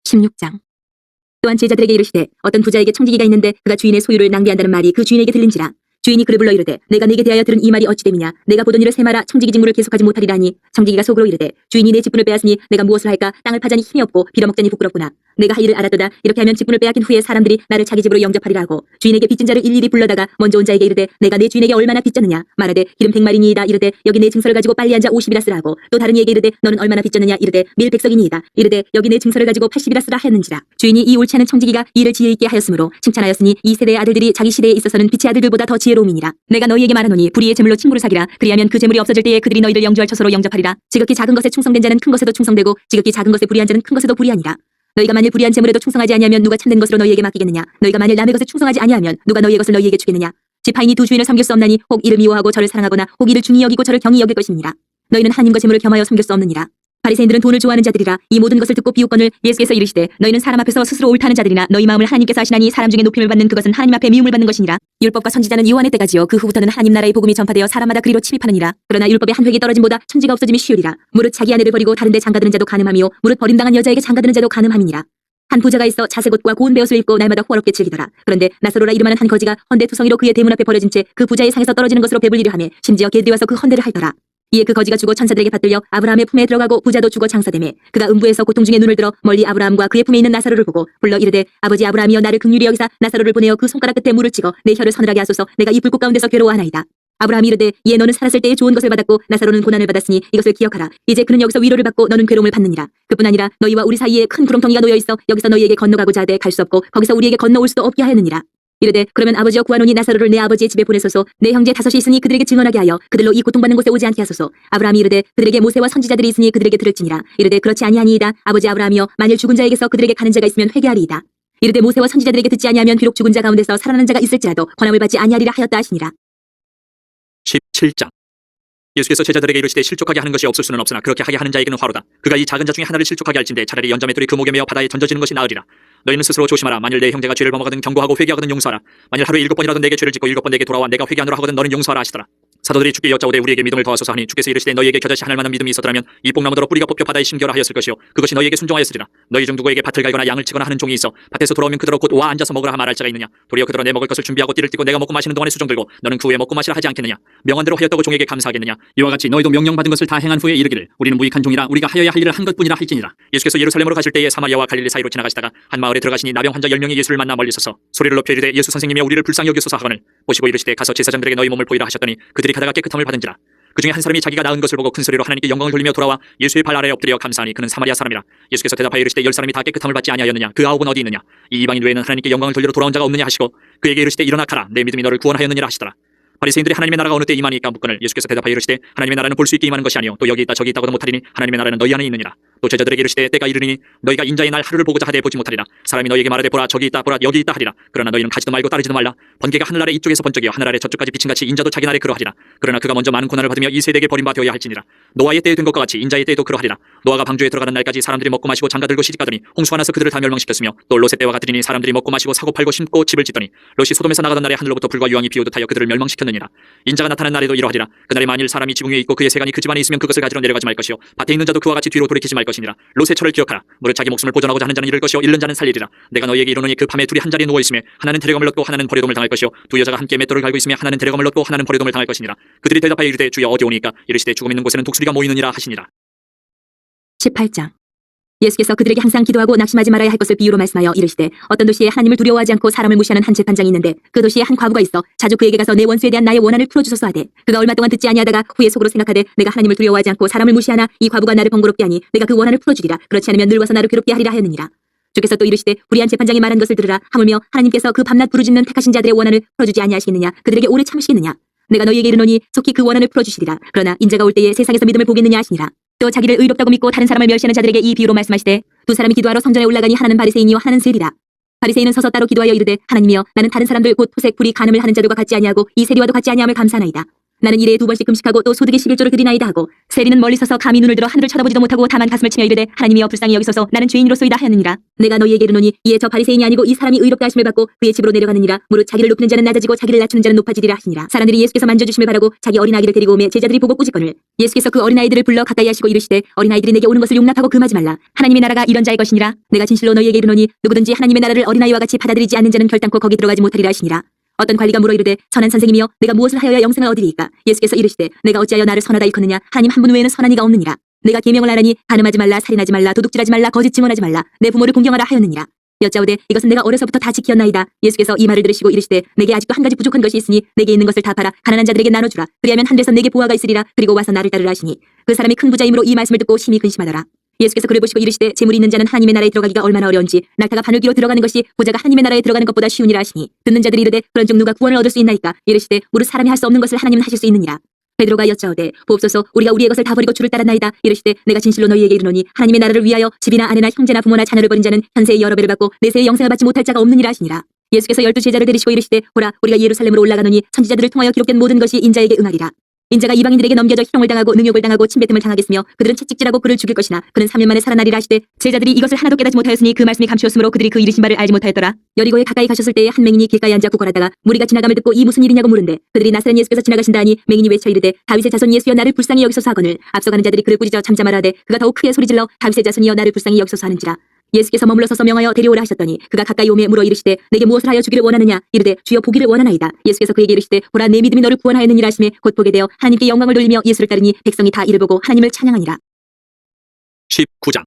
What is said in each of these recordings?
16장. 또한 제자들에게 이르시되 어떤 부자에게 청지기가 있는데 그가 주인의 소유를 낭비한다는 말이 그 주인에게 들린지라. 주인이 그를 불러 이르되 내가 네게 대하여 들은 이 말이 어찌 됨이냐. 내가 보던 일을 세마라 청지기 직무를 계속하지 못하리라 하니 청지기가 속으로 이르되 주인이 내 직분을 빼앗으니 내가 무엇을 할까. 땅을 파자니 힘이 없고 빌어먹자니 부끄럽구나. 내가 할 일을 알았도다. 이렇게 하면 직분을 빼앗긴 후에 사람들이 나를 자기 집으로 영접하리라 하고 주인에게 빚진 자를 일일이 불러다가 먼저 온 자에게 이르되 내가 내 주인에게 얼마나 빚졌느냐. 말하되 기름 100마리니이다. 이르되 여기 내 증서를 가지고 빨리 앉아 50이라 쓰라 하고 또 다른 이에게 이르되 너는 얼마나 빚졌느냐. 이르되 밀 100석이니이다. 이르되 여기 내 증서를 가지고 80이라 쓰라 하였는지라. 주인이 이 옳지 않은 청지기가 이를 지혜 있게 하였으므로 칭찬하였으니 이 세대의 아들들이 자기 시대에 있어서는 빛의 아들들보다 더 지혜로움이니라. 내가 너희에게 말하노니 불의의 재물로 친구를 사기라. 그리하면 그 재물이 없어질 때에 그들이 너희를 영주할 처소로 영접하리라. 지극히 작은 것에 충성된 자는 큰 것에도 충성되고 지극히 작은 것에 불의한 자는 큰 것에도 불의하니라. 너희가 만일 불의한 재물에도 충성하지 아니하면 누가 참된 것으로 너희에게 맡기겠느냐. 너희가 만일 남의 것에 충성하지 아니하면 누가 너희의 것을 너희에게 주겠느냐. 지파인이 두 주인을 섬길 수 없나니 혹 이를 미워하고 저를 사랑하거나 혹 이를 중히 여기고 저를 경히 여길 것이니라. 너희는 하나님과 재물을 겸하여 섬길 수 없느니라. 바리새인들은 돈을 좋아하는 자들이라. 이 모든 것을 듣고 비웃거늘 예수께서 이르시되 너희는 사람 앞에서 스스로 옳다는 자들이나 너희 마음을 하나님께서 아시나니 사람 중에 높임을 받는 그것은 하나님 앞에 미움을 받는 것이니라. 율법과 선지자는 요한의 때까지요 그 후부터는 하나님 나라의 복음이 전파되어 사람마다 그리로 침입하느니라. 그러나 율법의 한 획이 떨어짐보다 천지가 없어짐이 쉬우리라. 무릇 자기 아내를 버리고 다른 데 장가드는 자도 간음하며 무릇 버림당한 여자에게 장가드는 자도 간음함이니라. 한 부자가 있어 자색옷과 고운 베옷을 입고 날마다 호화롭게 즐기더라. 그런데 나사로라 이름하는 한 거지가 헌데 투성이로 그의 대문 앞에 버려진 채 그 부자의 상에서 떨어지는 것으로 배불리려 하며 심지어 개들이 와서 그 헌데를 핥더라. 이에 그 거지가 죽어 천사들에게 받들려 아브라함의 품에 들어가고 부자도 죽어 장사되매 그가 음부에서 고통 중에 눈을 들어 멀리 아브라함과 그의 품에 있는 나사로를 보고 불러 이르되 아버지 아브라함이여 나를 긍휼히 여기사 나사로를 보내어 그 손가락 끝에 물을 찍어 내 혀를 서늘하게 하소서. 내가 이 불꽃 가운데서 괴로워하나이다. 아브라함이 이르되 이에 너는 살았을 때에 좋은 것을 받았고 나사로는 고난을 받았으니 이것을 기억하라. 이제 그는 여기서 위로를 받고 너는 괴로움을 받느니라. 그뿐 아니라 너희와 우리 사이에 큰 구렁텅이가 놓여 있어 여기서 너희에게 건너가고자 하되 갈 수 없고 거기서 우리에게 건너올 수도 없게 하였느니라. 이르되 그러면 아버지여 구하노니 나사로를 내 아버지의 집에 보내소서. 내 형제 5이 있으니 그들에게 증언하게 하여 그들로 이 고통받는 곳에 오지 않게 하소서. 아브라함이 이르되 그들에게 모세와 선지자들이 있으니 그들에게 들을지니라. 이르되 그렇지 아니하니이다. 아버지 아브라함이여 만일 죽은 자에게서 그들에게 가는 자가 있으면 회개하리이다. 이르되 모세와 선지자들에게 듣지 아니하면 비록 죽은 자 가운데서 살아나는 자가 있을지라도 권함을 받지 아니하리라 하였다 하시니라. 17장. 예수께서 제자들에게 이르시되 실족하게 하는 것이 없을 수는 없으나 그렇게 하게 하는 자에게는 화로다. 그가 이 작은 자 중에 하나를 실족하게 할진대 차라리 연자맷돌이 그 목에 매어 바다에 던져지는 것이 나으리라. 너희는 스스로 조심하라. 만일 내 형제가 죄를 범하거든 경고하고 회개하거든 용서하라. 만일 하루에 7번이라도 내게 죄를 짓고 7번 내게 돌아와 내가 회개하노라 하거든 너는 용서하라 하시더라. 사도들이 주께 여짜오되 우리에게 믿음을 더하소서 하니 주께서 이르시되 너희에게 겨자씨 하늘 만한 믿음이 있었더라면 이 뽕나무더러 뿌리가 뽑혀 바다에 심겨라 하였을 것이요 그것이 너희에게 순종하였으리라. 너희 중 누구에게 밭을 갈거나 양을 치거나 하는 종이 있어 밭에서 돌아오면 그더러 곧 와 앉아서 먹으라 말할 자가 있느냐. 도리어 그더러 내 먹을 것을 준비하고 띠를 띠고 내가 먹고 마시는 동안에 수종 들고 너는 그 후에 먹고 마시라 하지 않겠느냐. 명한대로 하였다고 종에게 감사하겠느냐. 이와 같이 너희도 명령받은 것을 다 행한 후에 이르기를 우리는 무익한 종이라 우리가 하여야 할 일을 한 것뿐이라 할지니라. 예수께서 예루살렘으로 가실 때에 사마리아와 갈릴리 사이로 지나가시다가 한 마을에 들어가시니 나병 환자 10명이 예수를 만나 멀리 서서 소리를 높여 이르되 예수 선생님이여 우리를 불쌍히 여기소서 하거늘 보시고 이르시되 가서 제사장들에게 너희 몸을 보이라 하셨더니 그들이 가다가 깨끗함을 받은지라. 그 중에 한 사람이 자기가 나은 것을 보고 큰 소리로 하나님께 영광을 돌리며 돌아와 예수의 발 아래에 엎드려 감사하니 그는 사마리아 사람이라. 예수께서 대답하여 이르시되 10사람이 다 깨끗함을 받지 아니하였느냐. 그 9은 어디 있느냐. 이 이방인 외에는 하나님께 영광을 돌리러 돌아온 자가 없느냐 하시고 그에게 이르시되 일어나 가라. 내 믿음이 너를 구원하였느니라 하시더라. 바리새인들이 하나님의 나라가 어느 때 임하니까 묻거늘 예수께서 대답하여 이르시되 하나님의 나라는 볼 수 있게 임하는 것이 아니요 또 여기 있다 저기 있다고도 못하리니 하나님의 나라는 너희 안에 있느니라. 또 제자들에게 이르시되 때가 이르니 너희가 인자의 날 하루를 보고자 하되 보지 못하리라. 사람이 너희에게 말하되 보라 저기 있다 보라 여기 있다 하리라. 그러나 너희는 가지도 말고 따르지도 말라. 번개가 하늘 아래 이쪽에서 번쩍이어 하늘 아래 저쪽까지 비친같이 인자도 자기 날에 그러하리라. 그러나 그가 먼저 많은 고난을 받으며 이 세대에게 버림바 되어야 할지니라. 노아의 때에 된 것과 같이 인자의 때에도 그러하리라. 노아가 방주에 들어가는 날까지 사람들이 먹고 마시고 장가들고 시집가더니 홍수가 나서 그들을 다 멸망시켰으며 또 롯의 때와 같으리니 사람들이 먹고 마시고 사고 팔고 심고 집을 짓더니 롯이 소돔에서 나가던 날에 하늘로부터 불과 유황이 비오듯 하여 그들을 멸망시켰느니라. 인자가 나타난 날에도 이러하리라. 그날에 만일 사람이 지붕 위에 있고 그의 세간이 그 집안에 있으면 그것을 가지러 내려가지 말 것이요 밭에 있는 자도 그와 같이 뒤로 돌이키지 말 것이니라. 롯의 철을 기억하라. 무릇 자기 목숨을 보존하고자 하는 자는 잃을 것이요 잃는 자는 살리리라. 내가 너희에게 이르노니 그 밤에 둘이 한 자리에 누워 있으며 하나는 데려감을 얻고 하나는 버려돔을 당할 것이요 두 여자가 함께 맷돌을 갈고 있으며 하나는 데려감을 얻고 하나는 버려돔을 당할 것이니라. 그들이 대답하여 이르되 주여 어디 오니까. 이르시되 죽음 있는 곳에는 독수리가 모이느니라 하시니라. 18장. 예수께서 그들에게 항상 기도하고 낙심하지 말아야 할 것을 비유로 말씀하여 이르시되 어떤 도시에 하나님을 두려워하지 않고 사람을 무시하는 한 재판장이 있는데 그 도시에 한 과부가 있어 자주 그에게 가서 내 원수에 대한 나의 원한을 풀어주소서 하되 그가 얼마 동안 듣지 아니하다가 후에 속으로 생각하되 내가 하나님을 두려워하지 않고 사람을 무시하나 이 과부가 나를 번거롭게 하니 내가 그 원한을 풀어주리라. 그렇지 않으면 늙어서 나를 괴롭게 하리라 하였느니라. 주께서 또 이르시되 불의한 재판장이 말한 것을 들으라. 하물며 하나님께서 그 밤낮 부르짖는 택하신 자들의 원한을 풀어주지 아니하시겠느냐. 그들에게 오래 참으시겠느냐. 내가 너희에게 이르노니 속히 그 원한을 풀어주시리라. 그러나 인자가 올 때에 세상에서 믿음을 보겠느냐 하시니라. 또 자기를 의롭다고 믿고 다른 사람을 멸시하는 자들에게 이 비유로 말씀하시되 두 사람이 기도하러 성전에 올라가니 하나는 바리새인이요 하나는 세리라. 바리새인은 서서 따로 기도하여 이르되 하나님이여 나는 다른 사람들 곧 토색 불의 간음을 하는 자들과 같지 아니하고 이 세리와도 같지 아니함을 감사하나이다. 나는 일에 2번씩 금식하고 또 소득의 11조를 드리나이다 하고 세리는 멀리 서서 감히 눈을 들어 하늘을 쳐다보지도 못하고 다만 가슴을 치며 이르되 하나님이여 불쌍히 여기소서 나는 죄인으로소이다 하였느니라. 내가 너희에게 이르노니 이에 저 바리새인이 아니고 이 사람이 의롭다 하심을 받고 그의 집으로 내려가느니라. 무릇 자기를 높이는 자는 낮아지고 자기를 낮추는 자는 높아지리라 하시니라. 사람들이 예수께서 만져주심을 바라고 자기 어린아기를 데리고 오매 제자들이 보고 꾸짖거늘 예수께서 그 어린아이들을 불러 가까이 하시고 이르시되 어린아이들이 내게 오는 것을 용납하고 금하지 말라. 하나님의 나라가 이런 자의 것이니라. 내가 진실로 너희에게 이르노니 누구든지 하나님의 나라를 어린아이와 같이 받아들이지 않는 자는 결단코 거기 들어가지 못하리라 하시니라. 어떤 관리가 물어 이르되 선한 선생님이여 내가 무엇을 하여야 영생을 얻으리이까. 예수께서 이르시되 내가 어찌하여 나를 선하다 일컫느냐. 하나님 한 분 외에는 선한 이가 없느니라. 내가 계명을 하라니 간음하지 말라 살인하지 말라 도둑질하지 말라 거짓 증언하지 말라 내 부모를 공경하라 하였느니라. 여짜오되 이것은 내가 어려서부터 다 지켰나이다. 예수께서 이 말을 들으시고 이르시되 내게 아직도 한 가지 부족한 것이 있으니 내게 있는 것을 다 팔아 가난한 자들에게 나눠주라. 그리하면 한 데서 내게 보화가 있으리라. 그리고 와서 나를 따르라 하시니 그 사람이 큰 부자이므로 이 말씀을 듣고 심히 근심하더라. 예수께서 그를 보시고 이르시되 재물이 있는 자는 하나님의 나라에 들어가기가 얼마나 어려운지 날타가 바늘기로 들어가는 것이 부자가 하나님의 나라에 들어가는 것보다 쉬우니라 하시니 듣는 자들이 이르되 그런즉 누가 구원을 얻을 수 있나이까. 이르시되 무릇 사람이 할 수 없는 것을 하나님은 하실 수 있느니라. 베드로가 여짜오되 보옵소서 우리가 우리의 것을 다 버리고 주를 따랐나이다. 이르시되 내가 진실로 너희에게 이르노니 하나님의 나라를 위하여 집이나 아내나 형제나 부모나 자녀를 버린 자는 현세의 여러 배를 받고 내세의 영생을 받지 못할 자가 없느니라 하시니라. 예수께서 12제자를 데리시고 이르시되 보라 우리가 예루살렘으로 올라가노니 선지자들을 통하여 기록된 모든 것이 인자에게 응하리라. 인자가 이방인들에게 넘겨져 희롱을 당하고 능욕을 당하고 침뱉음을 당하겠으며 그들은 채찍질하고 그를 죽일 것이나 그는 3년 만에 살아나리라 하시되 제자들이 이것을 하나도 깨닫지 못하였으니 그 말씀이 감추었으므로 그들이 그 이르신 바를 알지 못하였더라. 여리고에 가까이 가셨을 때에 한 맹인이 길가에 앉아 구걸하다가 무리가 지나감을 듣고 이 무슨 일이냐고 물은데 그들이 나사렛 예수께서 지나가신다 하니 맹인이 외쳐 이르되 다윗의 자손 예수여 나를 불쌍히 여기소서 하거늘 앞서가는 자들이 그를 꾸짖어 잠잠하라 하되 그가 더욱 크게 소리질러 다윗의 자손이여 나를 불쌍히 여기소서 하는지라. 예수께서 머물러 서서 명하여 데려오라 하셨더니 그가 가까이 오매 물어 이르시되 내게 무엇을 하여 주기를 원하느냐. 이르되 주여 보기를 원하나이다. 예수께서 그에게 이르시되 보라 내 믿음이 너를 구원하였느니라 하시매 곧 보게 되어 하나님께 영광을 돌리며 예수를 따르니 백성이 다 이를 보고 하나님을 찬양하니라. 19장.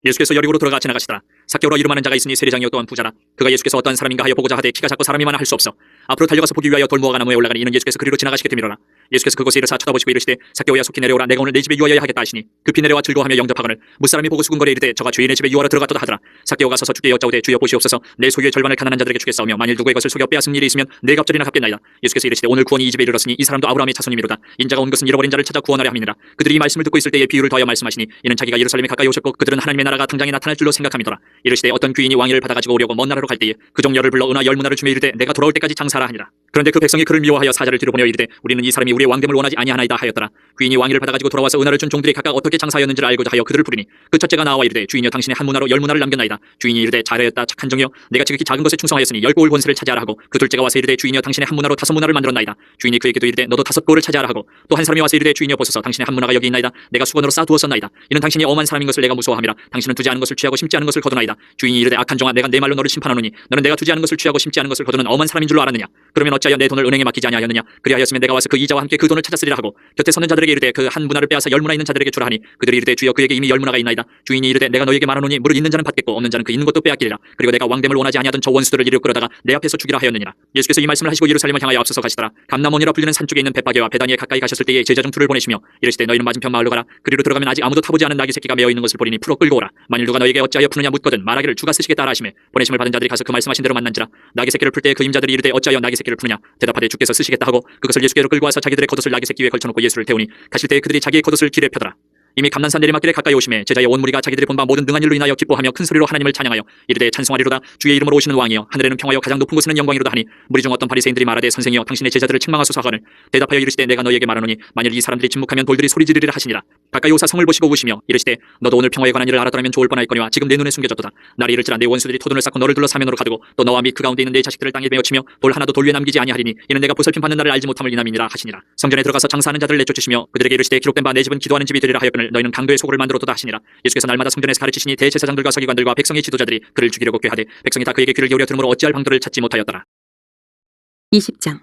예수께서 여리고로 들어가 지나가시더라. 삭개오라 이름 많은 자가 있으니 세리장이요 또한 부자라. 그가 예수께서 어떠한 사람인가 하여 보고자 하되 키가 작고 사람이 많아 할 수 없어 앞으로 달려가서 보기 위하여 돌무화과 나무에 올라가니 이는 예수께서 그리로 지나가시게 되미로라. 예수께서 그곳에 이르사 쳐다보시고 이르시되 삭개오야 속히 내려오라. 내가 오늘 내 집에 유하여야 하겠다 하시니 급히 내려와 즐거워하며 영접하거늘 무사람이 보고 수군거려 이르되 저가 주인의 집에 유하러 들어갔도다 하더라. 삭개오가 서서 주께 여짜오되 주여 보시옵소서 내 소유의 절반을 가난한 자들에게 주겠사오며 만일 누구의 것을 속여 빼앗은 일이 있으면 내 갑절이나 갚겠나이다. 예수께서 이르시되 오늘 구원이 이 집에 이르렀으니 이 사람도 아브라함의 자손이미로다. 인자가 온 것은 잃어버린 자를 찾아 구원하려 함이니라. 그들이 이 말씀을 듣고 있을 때에 비유를 더하여 말씀하시니 이는 자기가 예루살렘에 가까이 오셨고 그들은 하나님의 나라가 당장에 나타날 줄로 생각함이더라. 이르시되 어떤 귀인이 왕위를 받아가지고 오려고 먼 나라로 갈 때에 그 종려를 불러 은하 10문화를 주며 이르되 내가 돌아올 때까지 장사하라 하니라. 그런데 그 백성이 그를 미워하여 사자를 뒤로 보내어 이르되 우리는 이 사람이 우리의 왕됨을 원하지 아니하나이다 하였더라. 귀인이 왕위를 받아가지고 돌아와서 은하를 준 종들이 각각 어떻게 장사하였는지를 알고자 하여 그들을 부르니 그 첫째가 나와 이르되 주인이여 당신의 한 문화로 10문화를 남겼나이다. 주인이 이르되 잘하였다 착한 종이여 내가 지극히 작은 것에 충성하였으니 10고을 권세를 차지하라 하고 그 둘째가 와서 이르되 주인이여 당신의 한 문화로 5문화를 만들었나이다. 주인이 그에게도 이르되 너도 5고을을 차지하라 하고 또 한 사람이 와서 이르되 주인이여 보소서 당신의 한 문화가 여기 있나이다. 내가 수건으로 쌓아두었었나이다. 이는 당신이 엄한 사람인 것을 내가 무서워함이라. 당신은 두지 않은 것을 취하고 심지 않은 것을 거두나이다. 주인이 이르되 악한 종아 내가 내 말로 너를 심판하노니 너는 내가 두지 않은 것을 취하고 심지 않은 것을 거두는 엄한 사람인 줄로 알았느냐. 그러면 어찌하여 내 돈을 은행에 맡기지 아니하였느냐. 그리하였으면 내가 와서 그 이자와 함께 그 돈을 찾았으리라 하고 곁에 서는 자들에게 이르되 그 한 문화를 빼앗아 10문화 있는 자들에게 주라 하니 그들이 이르되 주여 그에게 이미 10문화가 있나이다. 주인이 이르되 내가 너에게 말하노니 무릇 있는 자는 받겠고 없는 자는 그 있는 것도 빼앗기리라. 그리고 내가 왕됨을 원하지 아니하던 저 원수들을 이르고 끌어다가 내 앞에서 죽이라 하였느니라. 예수께서 이 말씀을 하시고 예루살렘을 향하여 앞서서 가시더라. 감람원이라 불리는 산 쪽에 있는 벳바게와 베다니에 가까이 가셨을 때에 제자 중 둘을 보내시며 이르시되 너희는 맞은편 마을로 가라. 그리로 들어가면 아직 아무도 타보지 않은 나귀 새끼가 메어 있는 것을 보리니 풀어 끌고 오라. 만일 누가 너에게 어찌하여 푸느냐 묻거든 말하기를 주가 쓰시겠다 하시매 보내심을 받은 자들이 가서 그 말씀하신 대로 만난지라. 나귀 새끼를 풀 때 그 임자들이 이르되 어찌하여 나귀 새끼를 푸느냐. 대답하되 주께서 쓰시겠다 하고 그것을 예수께로 끌고 와서 자기들의 겉옷을 나귀 새끼 위에 걸쳐놓고 예수를 태우니 가실 때에 그들이 자기의 겉옷을 길에 펴더라. 이미 감난산 내리막길에 가까이 오심에 제자의 온 무리가 자기들이 본 바 모든 능한 일로 인하여 기뻐하며 큰 소리로 하나님을 찬양하여 이르되 찬송하리로다. 주의 이름으로 오시는 왕이여 하늘에는 평화여 가장 높은 곳에는 영광이로다 하니 무리 중 어떤 바리새인들이 말하되 선생이여 당신의 제자들을 책망하소서 하거늘 대답하여 이르시되 내가 너희에게 말하노니 만일 이 사람들이 침묵하면 돌들이 소리 지르리라 하시니라. 가까이 오사 성을 보시고 우시며 이르시되 너도 오늘 평화에 관한 일을 알았더라면 좋을 뻔하였거니와 지금 내 눈에 숨겨졌도다. 날이 이를지라 내 원수들이 토돈을 쌓고 너를 둘러 사면으로 가두고 또 너와 및 그 가운데 있는 내 자식들을 땅에 베어치며 돌 하나도 돌 위에 남기지 아니하리니 이는 내가 보살핌 받는 날을 알지 못함을 이남이니라 하시니라. 성전에 들어가서 장사하는 자들을 내쫓으시며 그들에게 이르시되 기록된 바 내 집은 기도하는 집이 되리라 하였거늘 너희는 강도의 소굴을 만들었도다 하시니라. 예수께서 날마다 성전에서 가르치시니 대제사장들과 서기관들과 백성의 지도자들이 그를 죽이려고 꾀하되 백성이 다 그에게 귀를 기울여 들으므로 어찌할 방도를 찾지 못하였더라. 20장.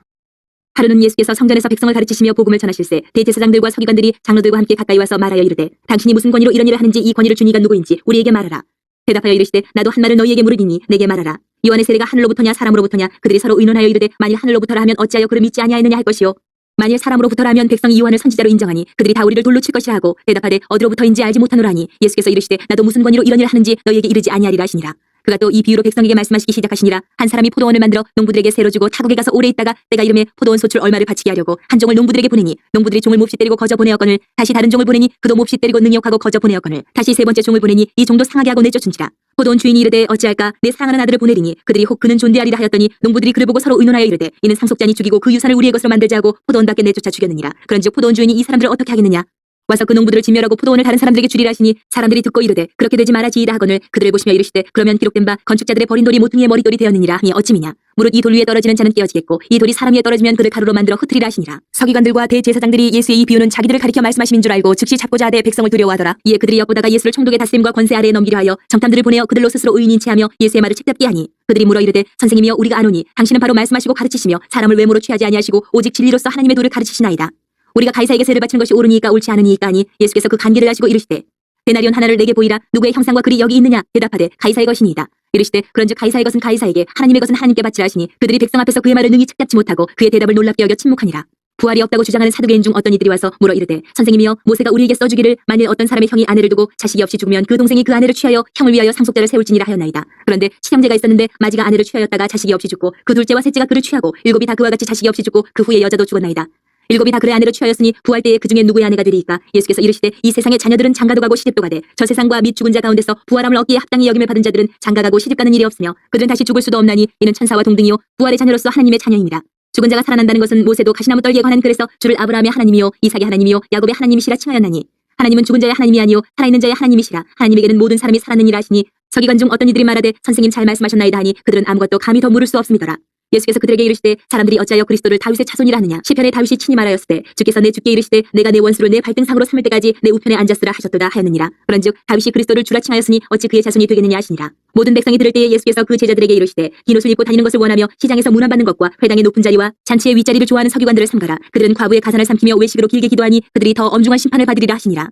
하루는 예수께서 성전에서 백성을 가르치시며 복음을 전하실세 대제사장들과 서기관들이 장로들과 함께 가까이 와서 말하여 이르되 당신이 무슨 권위로 이런 일을 하는지 이 권위를 준 이가 누구인지 우리에게 말하라. 대답하여 이르시되 나도 한 말을 너희에게 물으리니 내게 말하라. 요한의 세례가 하늘로부터냐 사람으로부터냐. 그들이 서로 의논하여 이르되 만일 하늘로부터라 하면 어찌하여 그를 믿지 아니하였느냐 할 것이요 만일 사람으로부터라 하면 백성이 요한을 선지자로 인정하니 그들이 다 우리를 돌로 칠 것이라 하고 대답하되 어디로부터인지 알지 못하노라 하니 예수께서 이르시되 나도 무슨 권위로 이런 일을 하는지 너희에게 이르지 아니하리라 하시니라. 그가 또 이 비유로 백성에게 말씀하시기 시작하시니라. 한 사람이 포도원을 만들어 농부들에게 세로 주고 타국에 가서 오래 있다가 때가 이름에 포도원 소출 얼마를 바치게 하려고 한 종을 농부들에게 보내니 농부들이 종을 몹시 때리고 거저 보내었거늘 다시 다른 종을 보내니 그도 몹시 때리고 능욕하고 거저 보내었거늘 다시 세 번째 종을 보내니 이 종도 상하게 하고 내쫓은지라. 포도원 주인이 이르되 어찌할까 내 사랑하는 아들을 보내리니 그들이 혹 그는 존대하리라 하였더니 농부들이 그를 보고 서로 의논하여 이르되 이는 상속자니 죽이고 그 유산을 우리의 것으로 만들자 하고 포도원 밖에 내쫓아 죽였느니라. 그런즉 포도원 주인이 이 사람들을 어떻게 하겠느냐. 와서 그 농부들을 진멸하고 포도원을 다른 사람들에게 주리라 하시니 사람들이 듣고 이르되 그렇게 되지 말아지이다 하거늘 그들을 보시며 이르시되 그러면 기록된 바 건축자들의 버린 돌이 모퉁이의 머릿돌이 되었느니라 하니 어찌미냐. 무릇 이 돌 위에 떨어지는 자는 깨어지겠고 이 돌이 사람 위에 떨어지면 그를 가루로 만들어 흩으리라 하시니라. 서기관들과 대제사장들이 예수의 이 비유는 자기들을 가리켜 말씀하심인 줄 알고 즉시 잡고자 하되 백성을 두려워하더라. 이에 그들이 엿보다가 예수를 총독의 다스림과 권세 아래에 넘기려 하여 정탐들을 보내어 그들로 스스로 의인인 체하며 예수의 말을 책잡게 하니 그들이 물어 이르되 선생님이여 우리가 아노니 당신은 바로 말씀하시고 가르치시며 사람을 외모로 취하지 아니하시고 오직 진리로서 하나님의 도를 가르치시나이다. 우리가 가이사에게 세를 바치는 것이 옳으니까 옳지 않으니까 하니 예수께서 그 간계를 하시고 이르시되 데나리온 하나를 내게 보이라. 누구의 형상과 글이 여기 있느냐. 대답하되 가이사의 것이니이다. 이르시되 그런즉 가이사의 것은 가이사에게 하나님의 것은 하나님께 바치라 하시니 그들이 백성 앞에서 그의 말을 능히 책잡지 못하고 그의 대답을 놀랍게 여겨 침묵하니라. 부활이 없다고 주장하는 사두개인 중 어떤 이들이 와서 물어 이르되 선생님이여 모세가 우리에게 써주기를 만일 어떤 사람의 형이 아내를 두고 자식이 없이 죽으면 그 동생이 그 아내를 취하여 형을 위하여 상속자를 세울지니라 하였나이다. 그런데 친형제가 있었는데 마지가 아내를 취하였다가 자식이 없이 죽고 그 둘째와 셋째가 그를 취하고 일곱이 다 그와 같이 자식이 없이 죽고 그 후에 여자도 죽었나이다. 일곱이 다 그의 아내로 취하였으니 부활 때에 그 중에 누구의 아내가 되리이까. 예수께서 이르시되 이 세상의 자녀들은 장가도 가고 시집도 가되 저 세상과 및 죽은 자 가운데서 부활함을 얻기에 합당히 여김을 받은 자들은 장가가고 시집가는 일이 없으며 그들은 다시 죽을 수도 없나니 이는 천사와 동등이요 부활의 자녀로서 하나님의 자녀입니다. 죽은 자가 살아난다는 것은 모세도 가시나무 떨기에 관한 글에서 주를 아브라함의 하나님이요 이삭의 하나님이요 야곱의 하나님이시라 칭하였나니 하나님은 죽은 자의 하나님이 아니요 살아있는 자의 하나님이시라. 하나님에게는 모든 사람이 살았느니라 하시니 서기관 중 어떤 이들이 말하되 선생님 잘 말씀하셨나이다 하니 그들은 아무것도 감히 더 물을 수 없음이더라. 예수께서 그들에게 이르시되 사람들이 어찌하여 그리스도를 다윗의 자손이라 하느냐. 시편에 다윗이 친히 말하였으되 주께서 내 주께 이르시되 내가 내 원수를 내 발등상으로 삼을 때까지 내 우편에 앉았으라 하셨도다 하였느니라. 그런즉 다윗이 그리스도를 주라 칭하였으니 어찌 그의 자손이 되겠느냐 하시니라. 모든 백성이 들을 때에 예수께서 그 제자들에게 이르시되 긴 옷을 입고 다니는 것을 원하며 시장에서 문안받는 것과 회당의 높은 자리와 잔치의 윗자리를 좋아하는 서기관들을 삼가라. 그들은 과부의 가산을 삼키며 외식으로 길게 기도하니 그들이 더 엄중한 심판을 받으리라 하시니라.